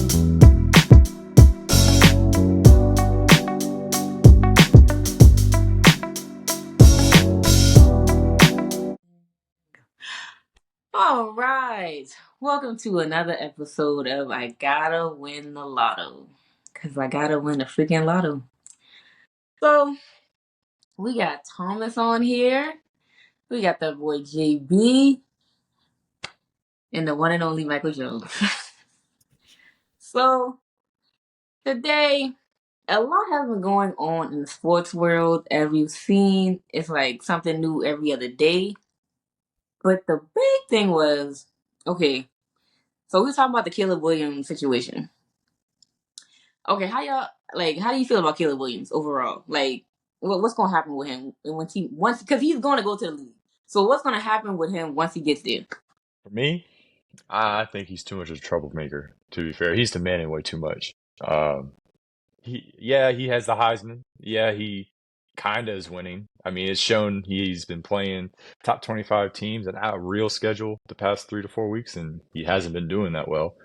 All right. Welcome to another episode of I Gotta Win the Lotto. Because I gotta win the freaking lotto. So, we got Thomas on here. We got the boy JB. And the one and only Michael Jones. So, today, a lot has been going on in the sports world. As we've seen, it's like something new every other day. But the big thing was, okay, so we're talking about the Caleb Williams situation. Okay, how do you feel about Caleb Williams overall? Like what's gonna happen with him once because he's gonna go to the league. So what's gonna happen with him once he gets there? For me, I think he's too much of a troublemaker, to be fair. He's demanding way too much. He has the Heisman. Yeah, he kind of is winning. I mean, it's shown he's been playing top 25 teams and out of real schedule the past 3 to 4 weeks, and he hasn't been doing that well.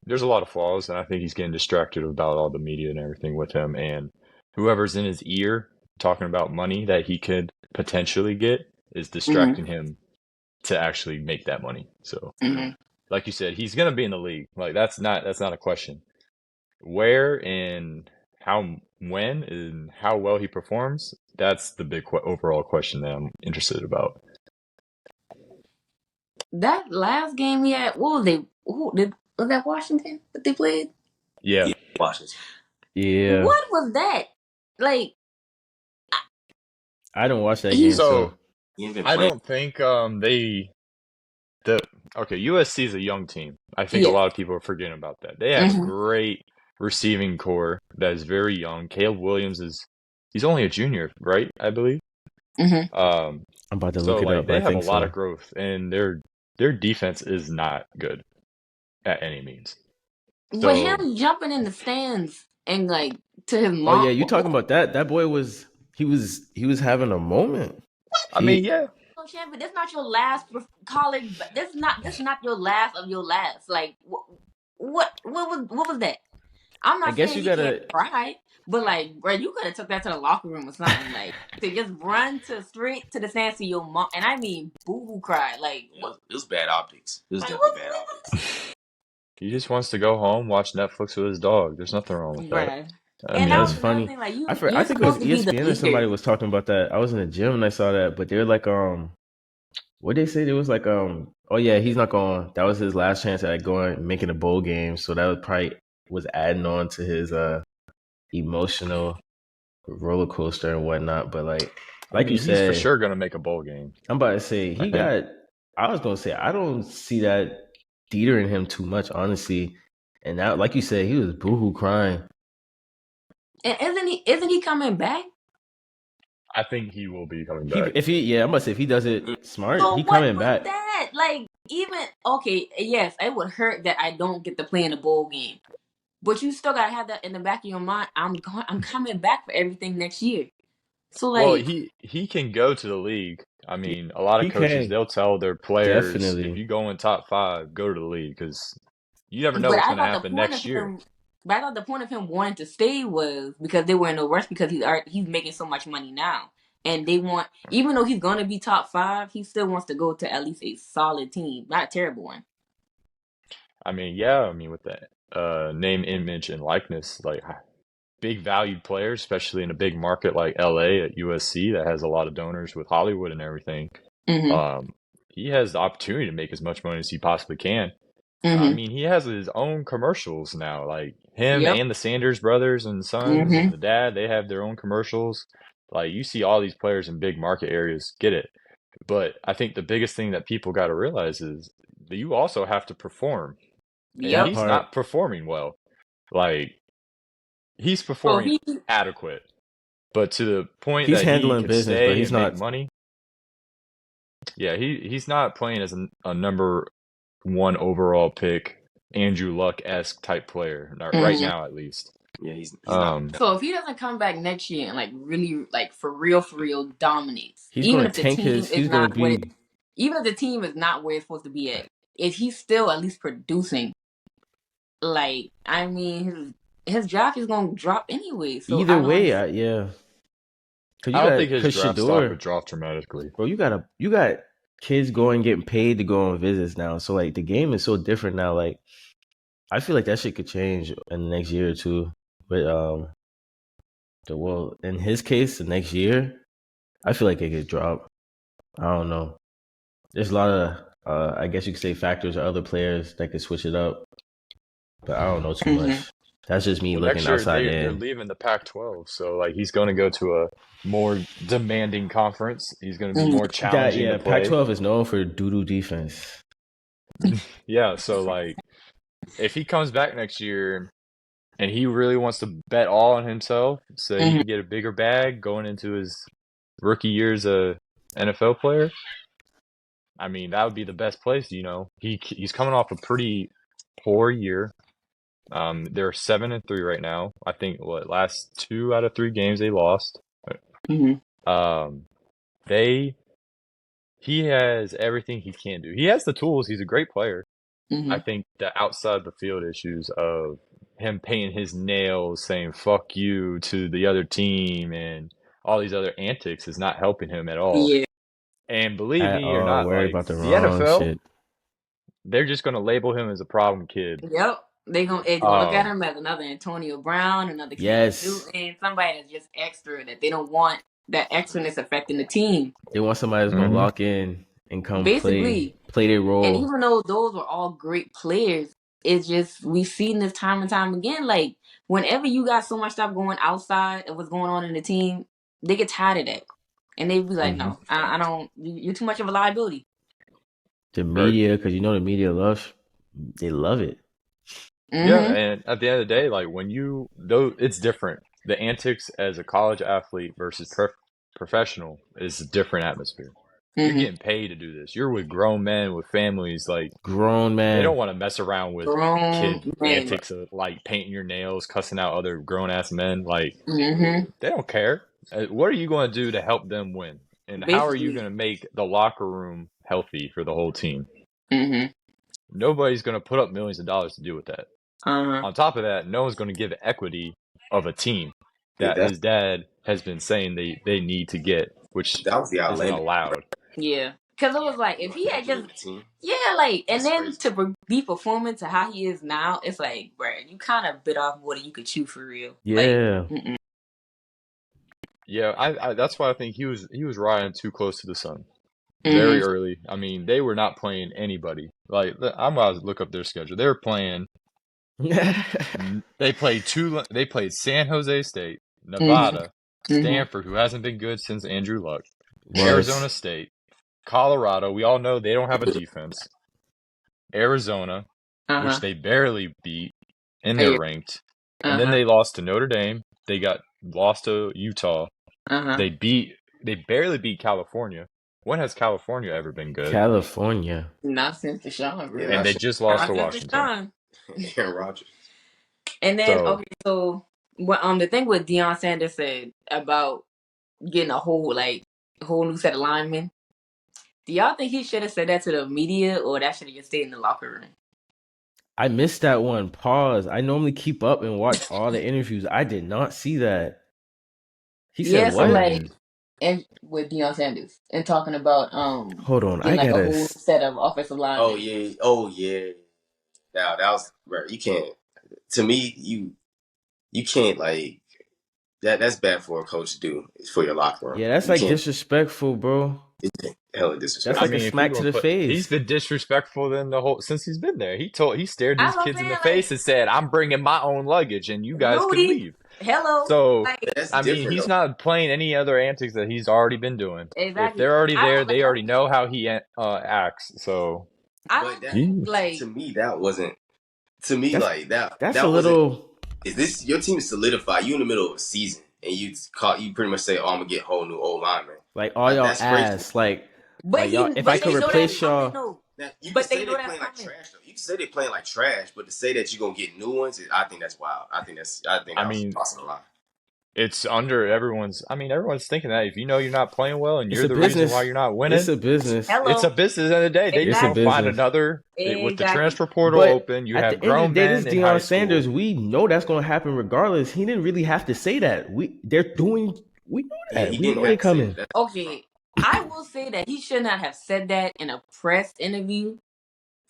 There's a lot of flaws, and I think he's getting distracted about all the media and everything with him. And whoever's in his ear talking about money that he could potentially get is distracting him to actually make that money. So, like you said, he's gonna be in the league. Like that's not a question. Where and when and how well he performs, that's the big overall question that I'm interested about. That last game he had, what was they? Was that Washington that they played? Yeah, Washington. Yeah. What was that? Like, I don't watch that game, so I don't think USC is a young team. I think a lot of people are forgetting about that. They have a great receiving core that is very young. Caleb Williams he's only a junior, right? I believe. I'm about to look it up. They have a lot of growth, and their defense is not good at any means. But him jumping in the stands and like to his mom. Oh yeah, you talking about that? That boy was having a moment. I mean, yeah. But that's not your last college. That's not your last of your last. Like what was that? I'm not saying you can't cry, but like, bro, you could have took that to the locker room or something. Like to just run straight to the stands to your mom, and I mean boo-hoo cry. Like it was bad optics. It was definitely bad optics. He just wants to go home, watch Netflix with his dog. There's nothing wrong with that. And that was funny. Thing, like, I think it was ESPN or somebody was talking about that. I was in the gym and I saw that, but they're like, what they say? It was like, oh yeah, he's not going. That was his last chance at going making a bowl game. So that was probably was adding on to his emotional roller coaster and whatnot. But like you said, he's for sure gonna make a bowl game. I'm about to say I was gonna say I don't see that teetering him too much, honestly. And now, like you said, he was boohoo crying. And isn't he coming back? I think he will be coming back. I'm about to say if he does it smart, he coming back. That like yes, it would hurt that I don't get to play in the bowl game, but you still gotta have that in the back of your mind. I'm coming back for everything next year. So like, well, he can go to the league. I mean, a lot of coaches they'll tell their players if you go in top 5, go to the league because you never know what's going to happen next year. But I thought the point of him wanting to stay was because they were in no rush because he's making so much money now, and they want, even though he's gonna be top 5, he still wants to go to at least a solid team, not a terrible one. I mean, yeah, with that name, image, and likeness, like big valued players, especially in a big market like LA at USC that has a lot of donors with Hollywood and everything. He has the opportunity to make as much money as he possibly can. I mean, he has his own commercials now, like him and the Sanders brothers and sons and the dad, they have their own commercials. Like you see all these players in big market areas get it. But I think the biggest thing that people got to realize is that you also have to perform. And he's not performing well. Like he's performing adequate. But to the point he's that handling he can business, stay but he's and not make money. Yeah, he's not playing as a number 1 overall pick, Andrew Luck-esque type player, right now at least. Yeah, he's not. So if he doesn't come back next year and like really like for real dominates, even if the team is not where it's supposed to be at, if he's still at least producing, like, I mean, his draft is gonna drop anyway. So Either I don't way, understand. yeah. I don't think his Cause draft stock would Shador, drop dramatically. bro, you got kids going getting paid to go on visits now. So like the game is so different now. Like I feel like that shit could change in the next year or two. But in his case, the next year, I feel like it could drop. I don't know. There's a lot of I guess you could say factors or other players that could switch it up, but I don't know too Mm-hmm. much. That's just me Well, looking next year outside they're in. leaving the Pac-12, so like he's going to go to a more demanding conference. He's going to be Mm-hmm. more challenging to play. Pac-12 is known for doo-doo defense. Yeah, so like if he comes back next year and he really wants to bet all on himself so he Mm-hmm. can get a bigger bag going into his rookie year as a NFL player, I mean, that would be the best place, you know. He's coming off a pretty poor year. They're 7-3 right now. I think last 2 out of 3 games they lost. Mm-hmm. Um, they he has everything he can do. He has the tools. He's a great player. Mm-hmm. I think the outside the field issues of him painting his nails, saying "fuck you" to the other team, and all these other antics is not helping him at all. Yeah. And believe At me or all, not, worry like about the the wrong NFL, shit. they're just gonna label him as a problem kid. Yep. They gonna look at Um, him as another Antonio Brown, another Cam Yes, Newton, somebody that's just extra that they don't want that extraness affecting the team. they want somebody that's gonna mhm. lock in and come Basically. play their And role. even though those were all great players, it's just we've seen this time and time again. Like whenever you got so much stuff going outside of what's going on in the team, they get tired of that, and they be like, Mhm. "No, I don't. You're too much of a liability." The Right. media, because you know the media they love it. Yeah, Mm-hmm. and at the end of the day, like when though it's different. The antics as a college athlete versus professional is a different atmosphere. You're Mm-hmm. getting paid to do this. You're with grown men with families. Like Grown they don't man. want to mess around with Grown kid man. antics of like painting your nails, cussing out other grown ass men. Like Mm-hmm. they don't care. What are you going to do to help them win? And how are you Basically. going to make the locker room healthy for the whole team? Mm-hmm. Nobody's going to put up millions of dollars to do with that. Uh-huh. On top of that, no one's going to give equity of a team Yeah, that his dad has been saying they need to get, which that was the isn't outlandish allowed. Yeah. Because it was like if he had do just with the team. yeah, like and That's then crazy. to be performing to how he is now, it's like, bro, you kind of bit off more than you could chew for real. Like, Yeah. mm-mm. Yeah, I that's why I think he was riding too close to the sun very Mm-hmm. early. I mean, they were not playing anybody. Like I'm about to look up their schedule. They were playing. They played They played San Jose State, Mm-hmm. Nevada, Mm-hmm. Stanford, who hasn't been good since Andrew Luck, Was. Arizona State, Colorado. We all know they don't have a defense. Arizona, which Uh-huh. they barely beat, and they're Yeah. ranked. And then Uh-huh. they lost to Notre Dame. They got lost to Utah. Uh-huh. They barely beat California. When has California ever been good? California. Not since Deshaun, Yeah, bro. And not they sure. just lost Not to since Washington. Deshaun. Aaron Rodgers. And then So okay, so what the thing what Deion Sanders said about getting a whole new set of linemen. Do y'all think he should have said that to the media or that should have just stayed in the locker room? I missed that one. Pause. I normally keep up and watch all the interviews. I did not see that. He said Yeah, so I what? like mean, and with Deion Sanders and talking about Hold on. getting I like a gotta. whole set of offensive Oh linemen. yeah. Oh yeah. That was bro. You can't. To me, you can't like that. That's bad for a coach to do for your locker room. Yeah, that's You like can't. disrespectful, bro. It's hella That's I disrespectful. like a mean, if you're smack to gonna the put, he's face. been disrespectful then the whole since he's been there. He stared I these was kids in saying the like face and said, "I'm bringing my own luggage, and you guys can Rudy, leave." hello, So, like That's I mean, different he's though. not playing any other antics that he's already been doing. If exactly. they're already I there, don't they like. already know how he acts. So, I But don't that think he, like to me that wasn't to me That's like that that's a that wasn't. little Is this your team is solidified? You in the middle of a season and you pretty much say, "Oh, I'm gonna get a whole new old lineman." like all Like y'all that's crazy. ass. Like y'all. If I but But could they it's know crazy. that's replace coming y'all, though. Now, you can But they say know they're that's playing like coming. trash though. You can say they're playing like trash, but to say that you're gonna get new ones, I think that's wild. I think I that was mean, possible lie. It's under everyone's. I mean, everyone's thinking that if you know you're not playing well and It's you're a the reason why business. you're not It's winning, a business. it's a Hello. business at the end of the day. They It's just a gonna Exactly. find business. another with the Exactly. transfer portal But open. You at have the end of the grown day, this men is in high Deion school. Sanders. We know that's going to happen regardless. He didn't really have to say that. They're doing. We know Yeah, that. he We didn't know they have to say that. coming. That's Okay. I will say that he should not have said that in a press interview.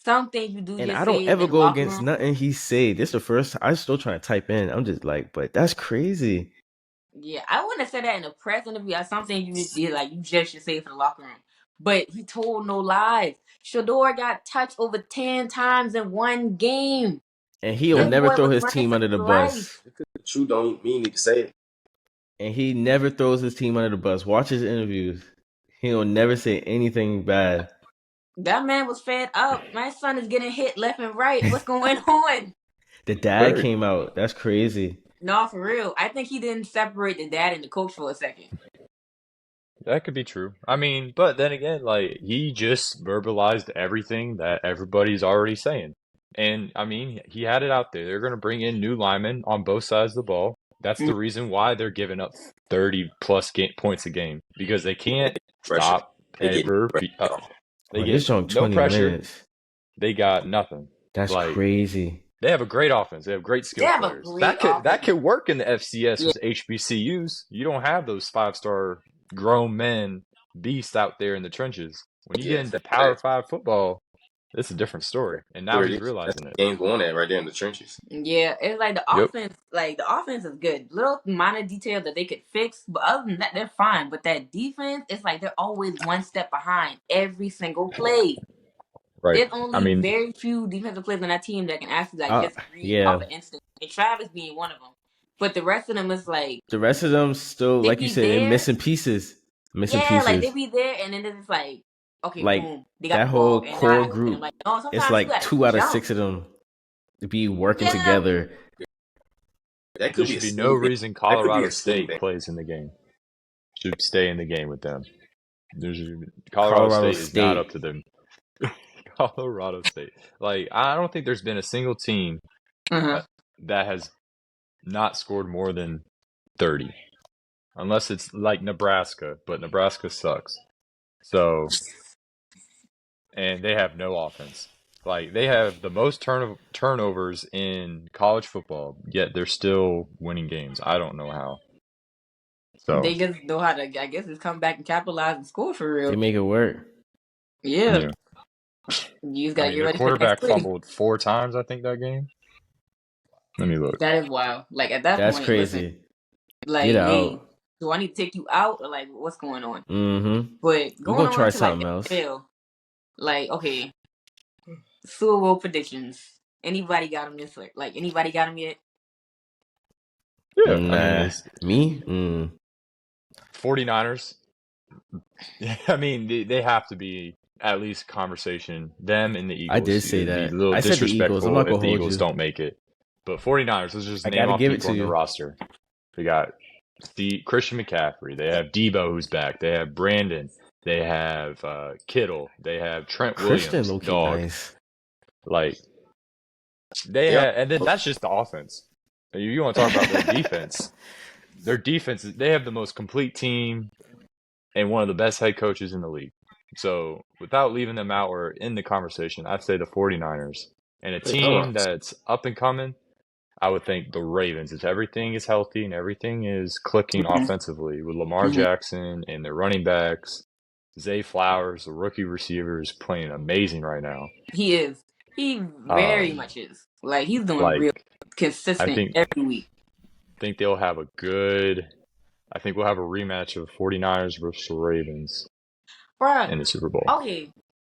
Some things you do And just I don't say ever in the go locker against room. nothing he say. This the first. I still trying to type in. I'm just like, but that's crazy. Yeah, I wouldn't have said that in a press interview. That's something you just should say for the locker room. But he told no lies. Shador got touched over 10 times in one game. And he'll This Yeah, never boy throw was his running team for under the his life. bus. the truth. Don't mean need to say it. And he never throws his team under the bus. Watch his interviews. He'll never say anything bad. That man was fed up. My son is getting hit left and right. What's going on? The dad Word. came out. That's crazy. No, for real. I think he didn't separate the dad and the coach for a second. that could be true. I mean, but then again, like he just verbalized everything that everybody's already saying. And I mean, he had it out there. They're going to bring in new linemen on both sides of the ball. That's Mm. the reason why they're giving up 30 plus points a game because they can't Pressure. stop They get ever. pressure. They Bro, this get showing no 20 pressure. minutes. They got nothing. That's Like crazy. they have a great offense. They have great They skill have a players. great That could offense. work in the FCS Yeah. with HBCUs. You don't have those 5-star grown men beasts out there in the trenches. When you get Yeah, into Power facts. 5 football, it's a different story. And now Where it he's is. That's realizing it. the game's won at right there in the trenches. Yeah, it's Yep. like the offense is good. Little minor details that they could fix, but other than that, they're fine. But that defense, it's like they're always one step behind every single play. Right. There's I only mean, very few defensive players on that team that can actually like just read off Yeah. an instinct. And Travis being one of them. But the rest of them is like The rest of them still, they like you be said, they're there. missing pieces. Missing Yeah, like they pieces. be there, and then it's just like, okay, Like boom, they got that the ball, whole and now core I open. I'm group, like, no, it's sometimes you like gotta 2 out of jump. 6 of them to be working Yeah, together. That there could be should a be no scheme thing. reason That could be Colorado a scheme State thing. plays in the game. Should stay in the game with them. There's Colorado Colorado State is not up State. to them. Colorado State. Like I don't think there's been a single team uh-huh. that has not scored more than 30. Unless it's like Nebraska, but Nebraska sucks. So, and they have no offense. Like they have the most turnovers in college football, yet they're still winning games. I don't know how. So, They just know how to, I guess, just come back and capitalize and score for They real. make it work. Yeah, yeah. you just I gotta mean, get their ready for next quarterback play. fumbled 4 times, I think, that game. Let me look. That is wild. Like at that That's point, listen, crazy. like, Get hey, out. do I need to take you out or like what's going on? Mm-hmm. But We're going gonna on try to like something else. NFL, like okay, Super Bowl predictions. Anybody got them this way? Like anybody got them yet? Yeah, I mean, Nah. it's Me? 49ers. Yeah, I mean, they have to be at least conversation. Them and the I Eagles. did say It'd be a that. little I said the Eagles. I'm disrespectful not if gonna the hold Eagles you. don't make it. But 49ers, let's just I name gotta off give it people to on the you. roster. They got Christian McCaffrey. They have Debo, who's back. They have Brandon. They have Kittle. They have Trent Christian Williams, low-key dog. nice. Like, they Yeah. have, and then that's just the offense. You want to talk about their defense. Their defense, they have the most complete team and one of the best head coaches in the league. So without leaving them out or in the conversation, I'd say the 49ers. And a Wait, hold team on. that's up and coming, I would think the Ravens. If everything is healthy and everything is clicking Mm-hmm. offensively with Lamar Mm-hmm. Jackson and their running backs, Zay Flowers, the rookie receiver, is playing amazing right now. He is. He very Um, much is. Like he's doing real like I consistent think every week. they'll have a good. I think we'll have a rematch of 49ers versus the Ravens Bruh, in the Super Bowl. okay.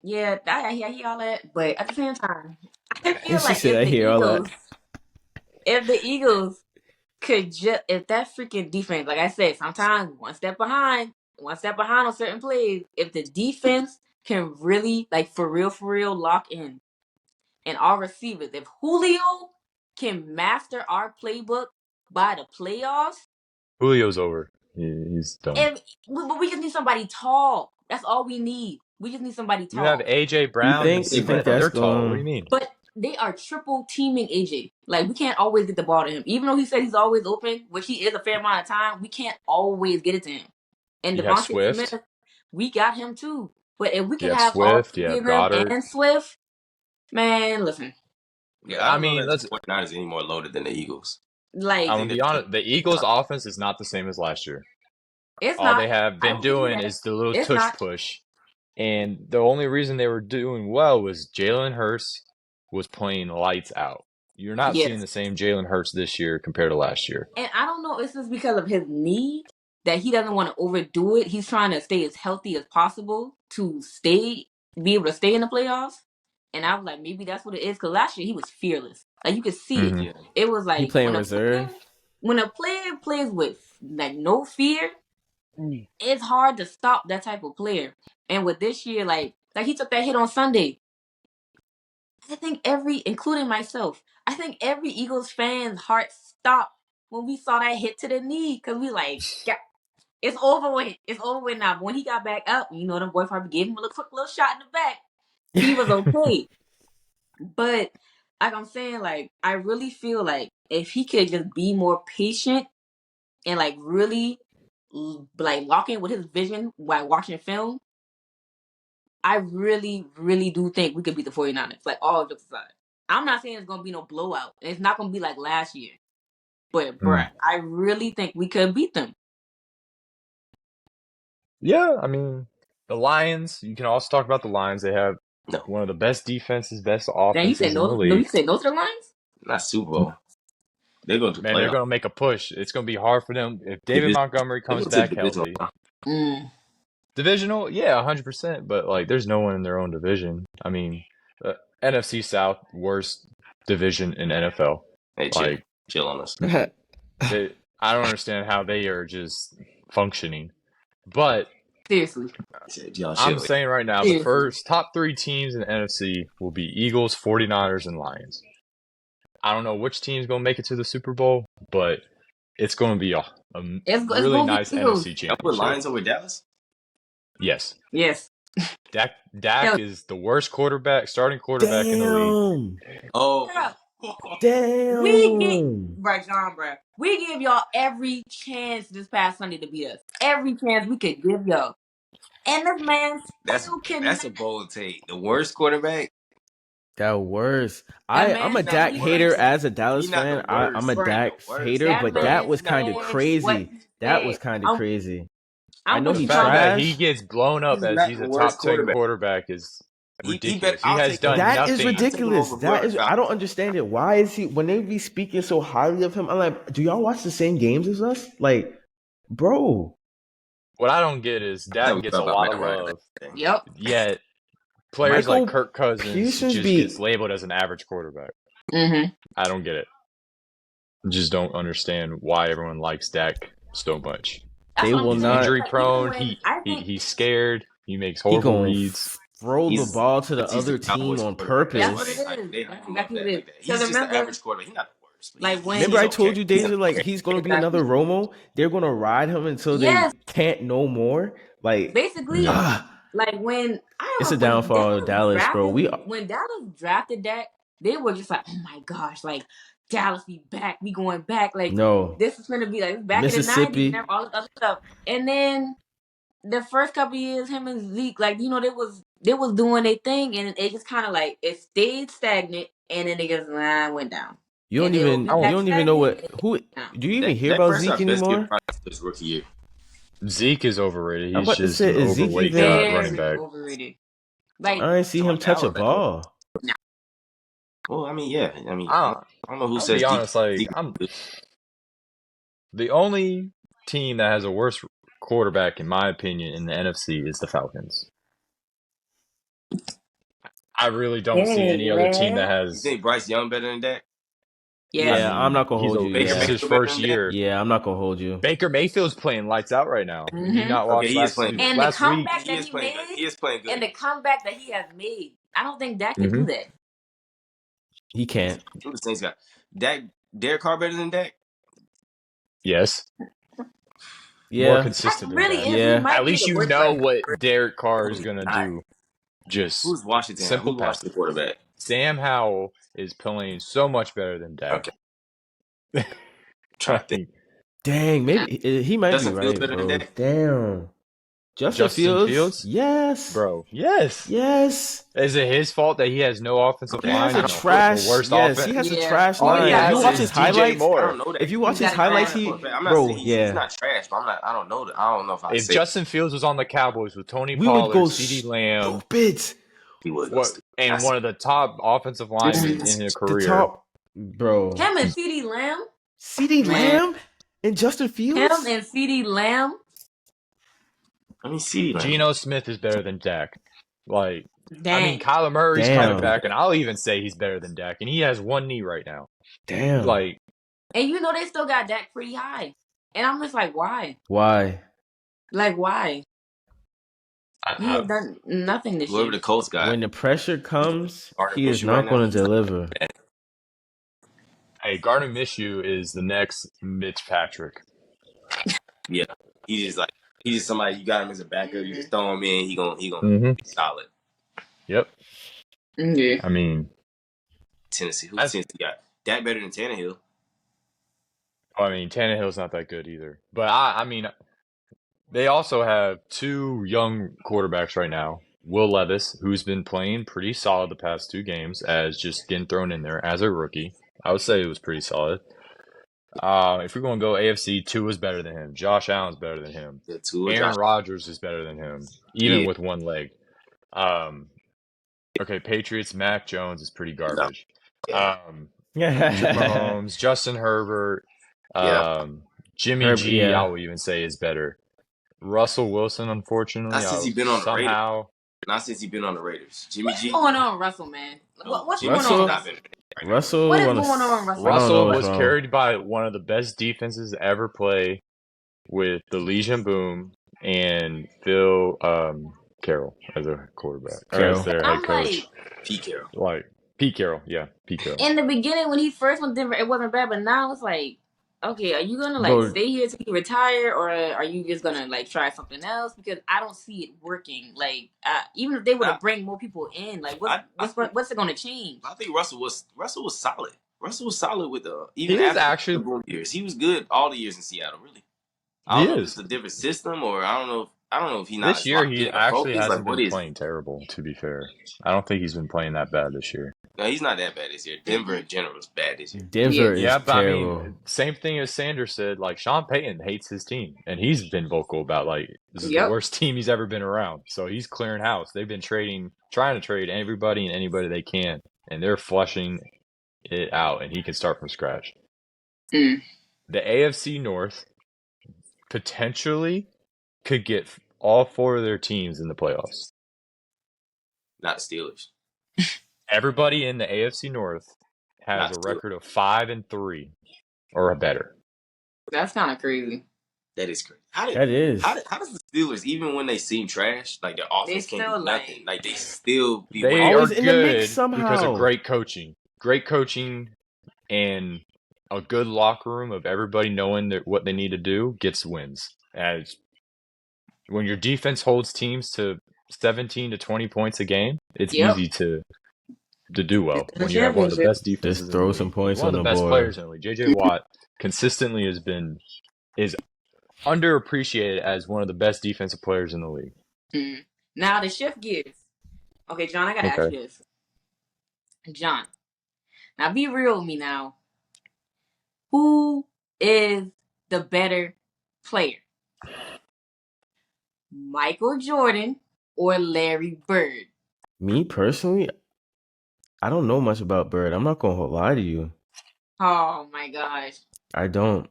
Yeah, I hear all that, but at the same time, I feel And she like said, I hear all that. If the Eagles could just, if that freaking defense, like I said, sometimes one step behind on certain plays. If the defense can really, like for real, lock in, and our receivers, if Julio can master our playbook by the playoffs, Julio's over. He's done. but we just need somebody tall. That's all we need. We just need somebody You have tall. AJ You Brown and You think think Smith. Brown? that's They're tall. What do you going? mean? But they are triple teaming AJ. Like we can't always get the ball to him, even though he said he's always open, which he is a fair amount of time. We can't always get it to him. And You have Devontae Smith, Swift. we got him too. But if we You could have have all Swift. You three have of them Goddard. and Swift, man, listen. Yeah, I I don't know mean, that the let's. 49ers is any more loaded than the Eagles. I Like I'm gonna think be they're honest. The Eagles' offense is not the same as last year. it's All they not. have I been will give you doing that. is the little It's tush not. push, and the only reason they were doing well was Jalen Hurts was playing lights out. You're not seeing Yes. the same Jalen Hurts this year compared to last year. And I don't know if it's because of his knee that he doesn't want to overdo it. He's trying to stay as healthy as possible to be able to stay in the playoffs. And I was like, maybe that's what it is. Because last year he was fearless. Like you could see it. Hmm. yeah. It was He like playing reserve. when a player plays with like no fear, it's hard to stop that type of player. And with this year, like he took that hit on Sunday. I think including myself, I think every Eagles fan's heart stopped when we saw that hit to the knee because we like, yeah, it's over with. It's over with now. But when he got back up, the boy probably gave him a quick little shot in the back. He was okay. But like I'm saying, like I really feel like if he could just be more patient and like really like lock in with his vision while watching film, I really, really do think we could beat the 49ers. Like all jokes aside. I'm not saying it's gonna be no blowout. It's not gonna be like last year. But bruh, Mm. I really think we could beat them. Yeah, I mean, the Lions. You can also talk about the Lions. They have No, one of the best defenses, best Then you said offenses in the no. No, you league. said no to the Lions. not Super Bowl. They're going to Man, they're playoff. going to make a push. It's going to be hard for them if David Division. Montgomery They're comes going to back the divisional healthy. round. Mm. Divisional, yeah, 100%. But like, there's no one in their own division. I mean, NFC South, worst division in NFL. Hey, Like, chill on us. I don't understand how they are just functioning. But Seriously. Y'all I'm chill. saying right now, the Seriously. first top three teams in the NFC will be Eagles, 49ers, and Lions. I don't know which team's going to make it to the Super Bowl, but it's going to be a It's really gonna be nice Eagles. NFC Y'all put championship. Lions over Dallas? Yes. Yes. Dak Hell, is the worst starting quarterback in the league. Damn. Oh. yeah. We get Damn. right, John, bro. We give y'all every chance this past Sunday to beat us. Every chance we could give y'all, and this man still That's cannot. a bold take. The worst quarterback? That worse. That I'm man a said Not the Dak he hater worst. thinks as a Dallas He's not the fan. I'm worst. a He's right. not the Dak worst. hater, That but Bro, that man was kind of said what crazy. he That was said. kind of crazy. I I'm know with The you, he fact Tom. that he trash. gets blown up he's as not he's the a worst top 10 quarterback. quarterback is He better. ridiculous. He I'll has take him. done That is I'll nothing. take him ridiculous. over Floyd I Falcon. don't understand it. Why is he when they be speaking so highly of him? I'm like, do y'all watch the same games as us? Like, bro. What I don't get is That's how Dak we gets felt a about lot of Matt Ryan love, last day. Yep. yet players like Michael Kirk Cousins Pearson's just gets be labeled as an average quarterback. Mm-hmm. I don't get it. Just don't understand why everyone likes Dak so much. That's they what I'm will He's saying. not injury Like even prone. when I think He's scared. He makes he horrible gonna reads. throw the He's ball to the because he's the other team Cowboys on quarterback. That's that's why what it purpose. is. they That's hype him up exactly what it is. like that. Because He's just the remember, average quarterback. He's not the worst, but like when Remember he's I okay. told you, He's Deja, an like okay. he's gonna be exactly, another Romo. They're gonna ride him until they yes, can't no more. Like, basically, Mm. like when I it's a don't know when downfall of Dallas, bro. Dallas drafted that, they were just like, oh my gosh, like Dallas be back, we going back, like No this is gonna be like back in the '90s and Mississippi. all this other stuff. And then the first couple years, him and Zeke, like they was doing their thing, and it just kind of like it stayed stagnant, and then they just went down, and they'll be I You back don't even know stagnant. what who Down. do you even hear Dak about Prescott Zeke best year anymore? probably his rookie year. Zeke is overrated. I'm He's about to just say, an is Zeke overweight even? running Very back. overrated. So, Like I didn't see him touch a Alabama. ball. Well, I mean, yeah. I mean, I, I don't know who I'll says be honest. Like Zeke I'm the only team that has a worse quarterback, in my opinion, in the NFC is the Falcons. I really don't see dang any other team that man, You has. think Bryce Young better than Dak? I yes. Yeah, I'm mean, not gonna hold you. Baker this is his Yeah, Mayfield better first than Dak? year. yeah, I'm not gonna hold you. Baker Mayfield's playing lights out right now. Did you hmm not Okay, watch he is playing good. And the last week? comeback He that is he playing good. made, He is playing good. and the comeback that he has made, I don't think Dak can Hmm. do that. He can't. Who the Saints got? Dak, Derek Carr better than Dak? Yes, more Yeah, Dak consistent than really Dak. is. He yeah. At might be least the you worst know right now. what Derek Carr No, is he's gonna not. do. Just Who's Washington? simple Who's Washington passing. quarterback? Sam Howell is playing so much better than Dak. Okay. Trying to think. Dang, maybe he might Justin be Fields right, better than bro. Dak? Damn. Justin Justin Fields, Fields? yes. Bro, yes. Yes. Is it his fault that he has no offensive He has line a and the trash, worst yes, offense? he has a Yeah, trash All he's he line. If got you has watch trash. is his DJ highlights, I don't Moore. know that. if you He's watch his got a I don't highlights, trash know that for a team. fact. I'm not bro, saying he's yeah. not trash, but I don't know that. I don't know if I If say Justin Fields was on the Cowboys with Tony We would go Pollard, CeeDee Lamb, stupid. he would go what, stupid. and one of the top offensive linemen in his The career, top, bro. Him and CeeDee Lamb, CeeDee man. Lamb and Justin Him Fields? and CeeDee Lamb. Let me see. Geno Smith is better than Dak. Like, I mean, Dang. Kyler Murray's coming Damn. back, and I'll even say he's better than Dak, and he has one knee right now. Damn. Like, And you know they still got Dak pretty high. And I'm just like, why? Why? Like, why? He has I, done nothing this whoever year. the Colts got, When the pressure comes, Gardner he is Minshew right not now. going to He's not deliver. bad. hey, Gardner Minshew is the next Mitch Patrick. Yeah, he's just somebody you got him as a backup. You just throw him in, he gonna Mm-hmm. be solid. Yep. Yeah. I mean, Tennessee, who's Tennessee got? Dak better than Tannehill. Tannehill's not that good either. But I mean, they also have two young quarterbacks right now. Will Levis, who's been playing pretty solid the past two games, as just getting thrown in there as a rookie. I would say it was pretty solid. If we're going to go AFC, Tua is better than him. Josh Allen's better than him. The two Aaron Josh. Rodgers is better than him, even with one leg. Okay, Patriots, Mac Jones is pretty No. garbage. Yeah. Patrick Mahomes, Justin Herbert, Yeah. Jimmy G, I will even say is better. Russell Wilson, unfortunately, Not since he's been on the Raiders. somehow. Not since he's been on the Raiders. Jimmy G. What's going on, Russell, man? What's going Russell? on, Russell? Russell, What is on a, going on, Russell? I don't know Russell what's was wrong. carried by one of the best defenses to ever play with the Legion Boom and Phil Carroll as a quarterback, or as their head I'm coach. Pete Carroll. Like Pete Carroll, yeah, Pete Carroll. in the beginning when he first went to Denver, it wasn't bad, but now it's like, okay, are you gonna Bro. stay here till you retire, or are you just gonna try something else? Because I don't see it working. Like, even if they were to bring more people in, like, what's it gonna change? I think Russell was solid. Russell was solid with even He is after actually the boom years. He was good all the years in Seattle. Really, I He don't know if is. it's a different system or I don't know if he not This year locked he in or actually focused. hasn't Like, what been is playing terrible. To be fair, I don't think he's been playing that bad this year. No, he's not that bad this year. Denver in general is bad this year. Denver is Yeah, but terrible. I mean, same thing as Sanders said. Like Sean Payton hates his team, and he's been vocal about this is the worst team he's ever been around. So he's clearing house. They've been trying to trade everybody and anybody they can, and they're flushing it out, and he can start from scratch. The AFC North potentially could get all four of their teams in the playoffs. Not the Steelers. Everybody in the AFC North has a record of 5-3 or better. That's kind of crazy. That is crazy. That is. How does the Steelers, even when they seem trash, like their offense can't do nothing, like they still be They winning? are Always in the good mix somehow. because of great coaching. Great coaching and a good locker room of everybody knowing what they need to do gets wins. As when your defense holds teams to 17 to 20 points a game, it's easy to do well when you have one of the best defenses. Just throw some points one of on the best board. players in the league. JJ Watt consistently is underappreciated as one of the best defensive players in the league. Now to shift gears. Okay, John, I gotta ask you this. John, now be real with me now. Who is the better player? Michael Jordan or Larry Bird? Me personally, I don't know much about Bird. I'm not gonna lie to you. Oh my gosh. I don't.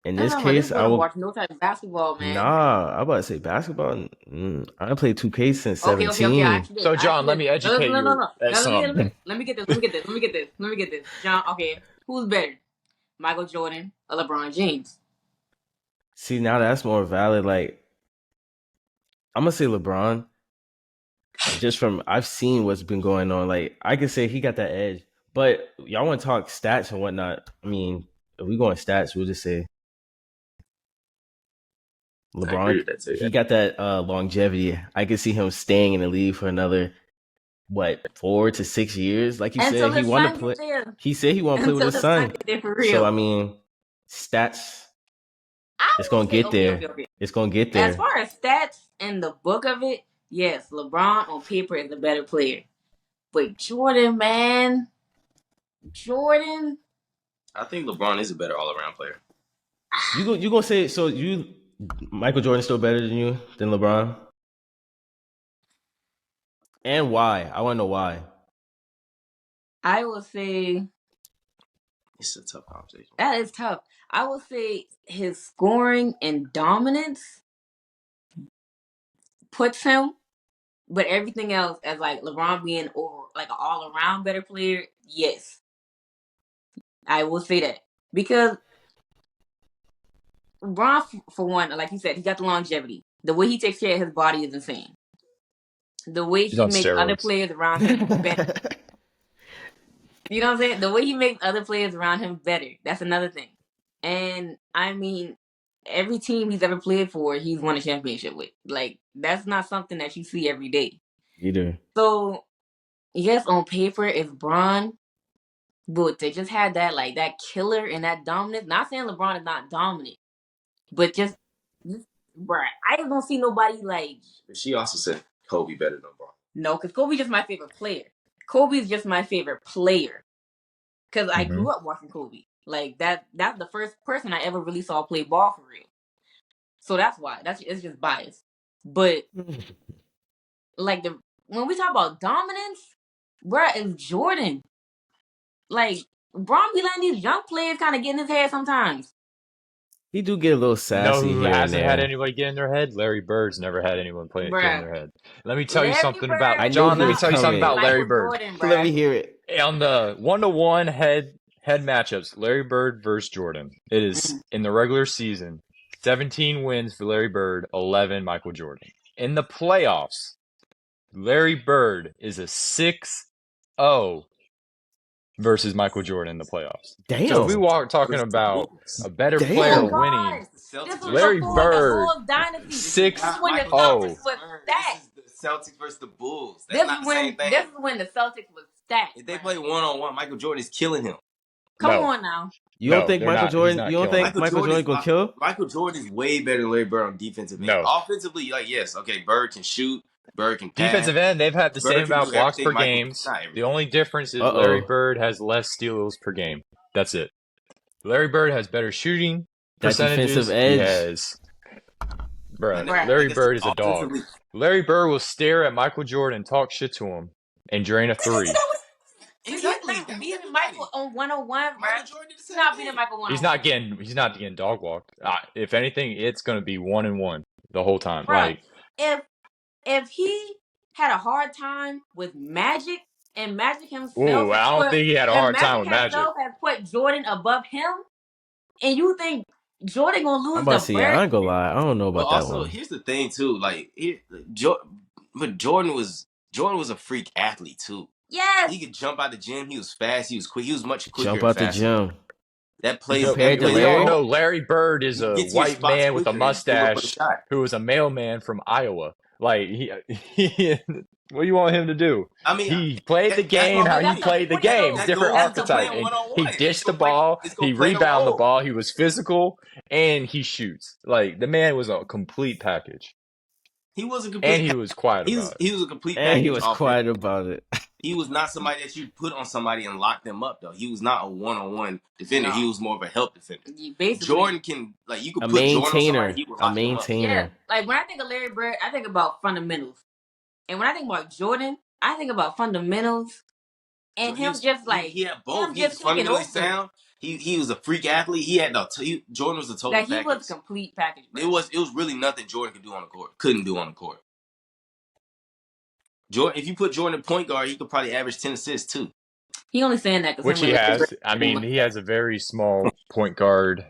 In this case, I will watch no type of basketball, man. Nah, I'm about to say basketball. I played 2K since 17. Okay. So John, let me educate you. No. Let me get this. John, okay, who's better, Michael Jordan or LeBron James? See, now that's more valid. Like, I'm gonna say LeBron. Just from I've seen what's been going on. Like, I could say he got that edge. But y'all want to talk stats and whatnot. I mean, if we go on stats, we'll just say LeBron, he got that longevity. I could see him staying in the league for another what 4 to 6 years. Like you said, Until he his want to son play. get there. He said he want to play with Until his his son son. get there for So I real. mean, stats. I It's will gonna say, get there. okay. It's gonna get As there. far as stats and the book of it, yes, LeBron on paper is a better player. But Jordan, man, Jordan. I think LeBron is a better all around player. You gonna say so? Michael Jordan still better than LeBron? And why? I want to know why. I will say It's a tough conversation. that is tough. I will say his scoring and dominance puts him, but everything else as like LeBron being over like an all around better player. Yes, I will say that because LeBron, for one, like you said, he got the longevity. The way he takes care of his body is insane. The way He's he on makes other steroids. players around him better. You know what I'm saying? The way he makes other players around him better. That's another thing. And I mean, every team he's ever played for, he's won a championship with. Like, that's not something that you see every day. Either. So, yes, on paper, it's Braun, but they just had that, like, that killer and that dominance. Not saying LeBron is not dominant, but just bruh, I don't see nobody like. But she also said Kobe better than LeBron. No, because Kobe's just my favorite player. Kobe's just my favorite player. Because I Mm-hmm. grew up watching Kobe. Like that's the first person I ever really saw play ball for real. So that's why. It's just bias. But like when we talk about dominance, bruh, is Jordan. Like Bron be letting these young players kind of get in his head sometimes. He do get a little You know sassy who here and hasn't had there. anybody get in their head? Larry Bird's never had anyone get in Bruh. their head. Let me tell you Larry something I about Bird knew is John. he Let me was not tell you something coming. about Larry Michael Bird. Jordan, Let me bruh. hear it. On the 1-to-1 head matchups, Larry Bird versus Jordan. It is in the regular season, 17 wins for Larry Bird, 11 Michael Jordan. In the playoffs, Larry Bird is a 6-0 versus Michael Jordan in the playoffs. So if we Damn. were talking Versus the about Bulls. a better Oh player Damn. winning, gosh. The This Celtics was versus the Larry before the Bulls. Bird, Bulls dynasty. This is This is not when the Michael Celtics Oh, Jordan's was Bird. This stacked. is the Celtics versus the Bulls. That's This not is the same thing. the Celtics was stacked. If they Bruh. play 1-on-1, Michael Jordan is killing him. Come no, on now. You don't no, think they're Michael not. He's Jordan? You not don't killing him. think Michael Jordan gonna kill? Michael Jordan is way better than Larry Bird on defensive end. No. Offensively, like yes, okay, Bird can shoot, Bird can pass, Defensive end, they've had the same Bird can amount of do blocks everything. per Michael, games. not The everything. only difference is Larry Uh-oh. Bird has less steals per game. That's it. Larry Bird has better shooting That defensive percentages. He edge. has, bruh. Bruh. Larry Like I said, Bird is a dog. offensively, Larry Bird will stare at Michael Jordan, talk shit to him, and drain a three. exactly. He's not That was beating everybody. Michael on 101, bruh. Michael Jordan did the He's same not thing. beating Michael 101. He's not getting dog walked. If anything, it's gonna be 1-1 the whole time. Bruh, Like, if he had a hard time with Magic and Magic himself ooh, I don't think he had a and hard time Magic with Magic. himself has put Jordan above him, and you think Jordan gonna I'm lose about to the say, Bird? I ain't gonna lie. I don't know But about that also, one. here's the thing too. Like, but Jordan was a freak athlete too. Yes. He could jump out the gym. He was fast. He was quick. He was much quicker Jump and out the faster. gym. That plays. Compared to We all Larry? know Larry Bird is He a gets to your white spots man with a quicker. He can pull up with a mustache shot. who is a mailman from Iowa. Like what do you want him to do? I mean, He played the that's game my how whole he point. played the game. It's That different goes into archetype, playing and one on he one. dished the ball, It's he gonna play the rebounded the role. ball, he was physical, and he shoots. Like the man was a complete package, He was a and complete. he was quiet He about was it. he was a complete And he package was offense. quiet about it. He was not somebody that you put on somebody and lock them up though. He was not a one-on-one defender. No. He was more of a help defender. Basically, Jordan can you could A put Jordan on somebody, maintainer. he would A lock them up. yeah. maintainer. Like when I think of Larry Bird, I think about fundamentals, and when I think about Jordan, I think about fundamentals and him just like he had both. him He was just taking fundamentally over. sound. He was a freak athlete. He had Jordan was a total Like he package. was a complete package. Bro. It was really nothing Jordan could do on the court. Couldn't do on the court. Jordan, if you put Jordan at point guard, he could probably average 10 assists too. He only saying that because Which he has. I mean, he has a very small point guard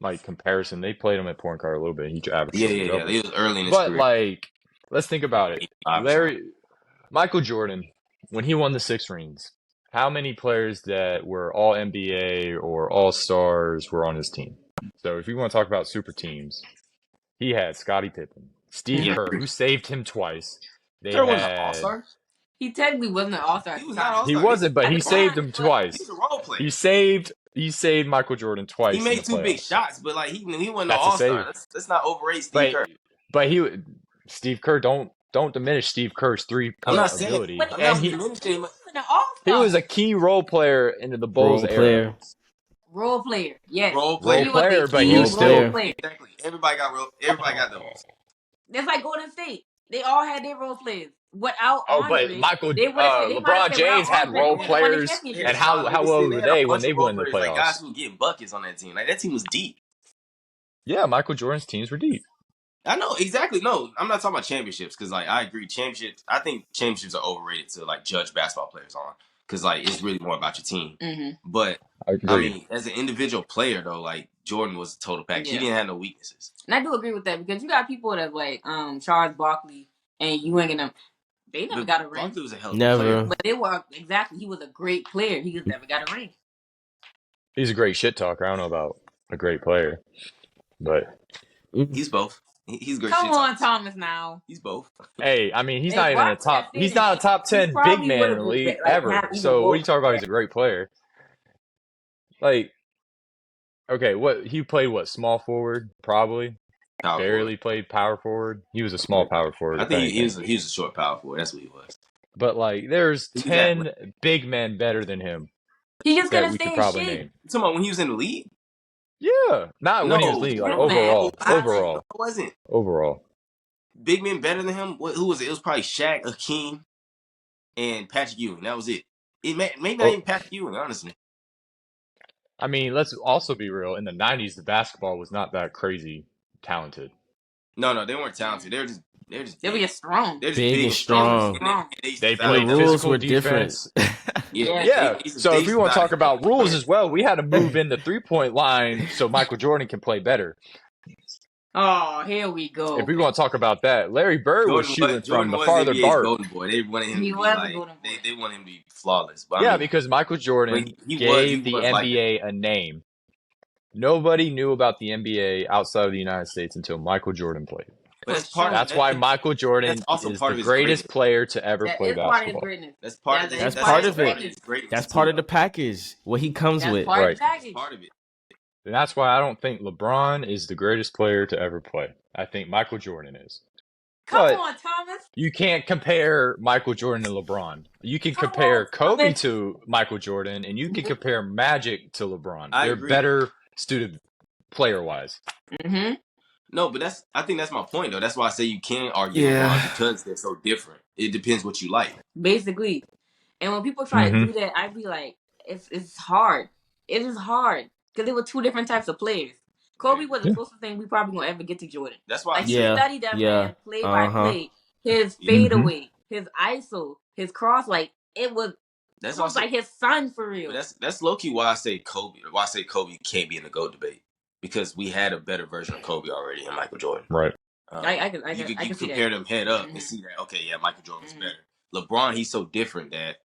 like comparison. They played him at point guard a little bit. He averaged Yeah. triple-double. It was early in his But career. like, let's think about it. Michael Jordan, when he won the 6 rings, how many players that were all NBA or all stars were on his team? So if you want to talk about super teams, he had Scottie Pippen, Steve Kerr, who saved him twice. They Kerr wasn't an had all-star. He technically wasn't an all-star. He was not all He star. wasn't, but At he the saved time, him but He twice. was a role player. He saved Michael Jordan He twice in the made two big playoffs. shots, but like he wasn't no That's a all star. save. Let's not overrate Steve Kerr. But Steve Kerr, don't diminish Steve Kerr's 3-point I'm not saying, ability. but I'm And not diminishing him. an all-star. he was a key role player into the Bulls Role era. player. Role player, yes. Role Role player, player, but he he was was a role still player. Exactly. Everybody got those. That's like Golden State. They all had their role players. Without but Andre, they LeBron James had role players, Yeah, and Sean, how niggas well said were had a they when bunch they of role won the players, like guys playoffs? who were getting buckets on that team. Like that team was deep. Yeah, Michael Jordan's teams were deep. I know exactly. No, I'm not talking about championships because, like, I agree. I think championships are overrated to like judge basketball players on because, like, it's really more about your team. Mm-hmm. But Agreed. I mean, as an individual player, though, like Jordan was a total package. Yeah. He didn't have no weaknesses. And I do agree with that because you got people that like Charles Barkley and Ewing and them. They never got a ring. Barkley was a hell of a Never. player. But they were exactly. He was a great player. He just never got a ring. He's a great shit talker. I don't know about a great player, but he's both. He's great. Come shit on, talker. Thomas. Now He's both. hey, I mean, he's not even a top. Barkley He's not a top 10 big probably man in would've the been, league like, ever. have even So what more. are you talking about? He's a great player. Like, okay, he played what, small forward probably. Power Barely forward. played power forward. He was a small power forward. I think he was a short power forward. That's what he was. But like, there's 10 big men better than him. He just that gonna we stay could in probably shape. name. You talking about when he was in the league? Yeah, not when he was league. Like overall. It wasn't. Overall. Big men better than him. Who was it? It was probably Shaq, Hakeem, and Patrick Ewing. That was it. Maybe not even Patrick Ewing, honestly. I mean, let's also be real. In the 90s, the basketball was not that crazy talented. No, they weren't talented. They were just strong. They're just big and strong. They the played rules physical were defense. Yeah. So if we want to talk about rules as well, we had to move in the 3-point line so Michael Jordan can play better. Oh, here we go. If we want to talk about that, Larry Bird was shooting from the farther NBA's bar. golden boy. They wanted him to be like, they wanted him to be flawless. But yeah, because Michael Jordan gave the NBA a name. Nobody knew about the NBA outside of the United States until Michael Jordan played. But that's why Michael Jordan is the greatest player to ever play basketball. That's part of it. That's part of the package. What he comes with. Right. That's part of it. And that's why I don't think LeBron is the greatest player to ever play. I think Michael Jordan is. Come on, Thomas. You can't compare Michael Jordan and LeBron. You can compare Kobe to Michael Jordan, and you can compare Magic to LeBron. They're better suited player-wise. Mm-hmm. No, but I think that's my point, though. That's why I say you can't argue LeBron because they're so different. It depends what you like. Basically. And when people try to do that, I'd be like, it's hard. It is hard. Because there were two different types of players. Kobe was the closest thing we probably gonna ever get to Jordan. That's why study that man play by play. His fadeaway, his ISO, his cross, like it was like his son for real. But that's low key why I say Kobe. Why I say Kobe can't be in the GOAT debate. Because we had a better version of Kobe already in Michael Jordan. Right. I can compare them head up and see that, okay, yeah, Michael Jordan's better. LeBron, he's so different that